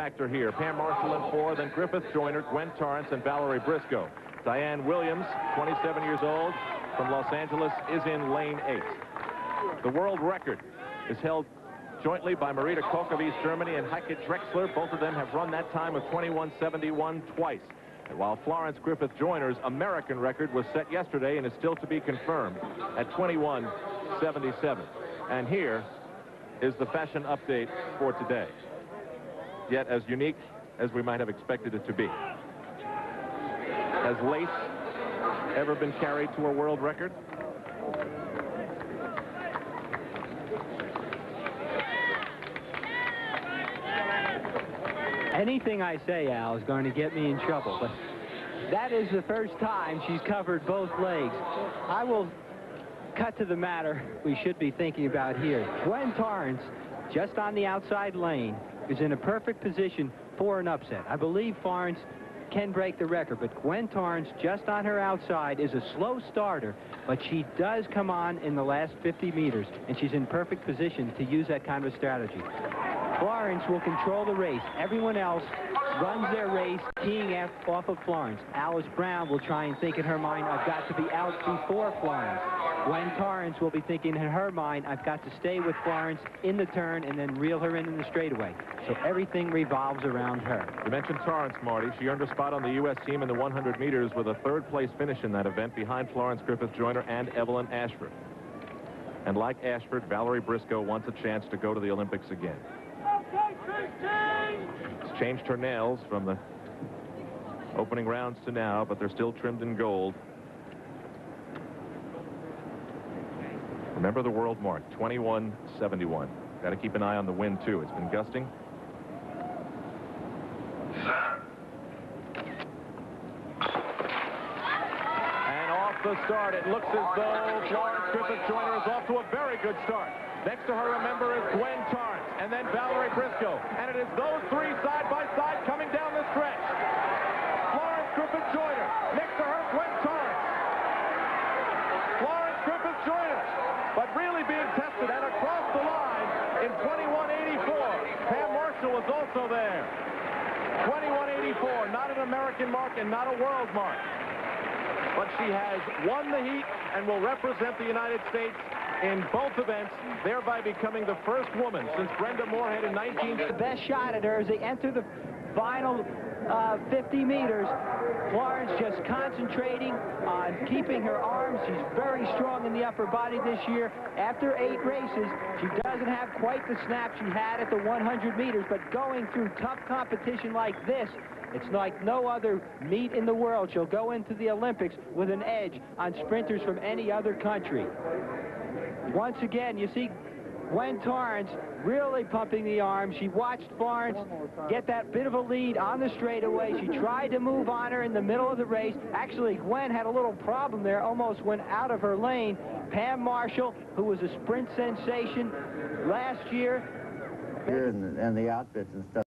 factor here. Pam Marshall in 4, then Griffith Joyner, Gwen Torrance, and Valerie Briscoe. Diane Williams, 27 years old, from Los Angeles, is in lane 8. The world record is held jointly by Marita Koch of East Germany and Heike Drexler. Both of them have run that time of 21:71 twice. And while Florence Griffith Joyner's American record was set yesterday and is still to be confirmed at 21:77. And here is the fashion update for today. Yet as unique as we might have expected it to be. Has lace ever been carried to a world record? Anything I say, Al, is going to get me in trouble, but that is the first time she's covered both legs. I will cut to the matter we should be thinking about here. Gwen Torrance, just on the outside lane, is in a perfect position for an upset. I believe Florence can break the record, but Gwen Torrance, just on her outside, is a slow starter, but she does come on in the last 50 meters, and she's in perfect position to use that kind of strategy. Florence will control the race. Everyone else runs their race teeing off of Florence. Alice Brown will try and think in her mind, I've got to be out before Florence. Gwen Torrance will be thinking in her mind, I've got to stay with Florence in the turn and then reel her in the straightaway. So everything revolves around her. You mentioned Torrance, Marty. She earned a spot on the U.S. team in the 100 meters with a third-place finish in that event behind Florence Griffith Joyner and Evelyn Ashford. And like Ashford, Valerie Briscoe wants a chance to go to the Olympics again. She's changed her nails from the opening rounds to now, but they're still trimmed in gold. Remember the world mark, 21:71. Got to keep an eye on the wind, too. It's been gusting. And off the start, it looks as though Florence Griffith Joyner is off to a very good start. Next to her, remember, is Gwen Torrance, and then Valerie Briscoe. And it is those three side by side coming down the stretch. Florence Griffith Joyner. Next to her, Gwen Torrance. Florence Griffith Joyner. But really being tested and across the line in 21:84. Pam Marshall is also there. 21:84, not an American mark and not a world mark. But she has won the heat and will represent the United States in both events, thereby becoming the first woman since Brenda Moorhead in 19... The best shot at her as they enter the final 50 meters. Florence just concentrating on keeping her arms. She's very strong in the upper body this year. After 8 races, she doesn't have quite the snap she had at the 100 meters, but going through tough competition like this, it's like no other meet in the world. She'll go into the Olympics with an edge on sprinters from any other country. Once again, you see Gwen Torrance really pumping the arm. She watched Florence get that bit of a lead on the straightaway. She tried to move on her in the middle of the race. Actually, Gwen had a little problem there, almost went out of her lane. Pam Marshall, who was a sprint sensation last year. And the outfits and stuff.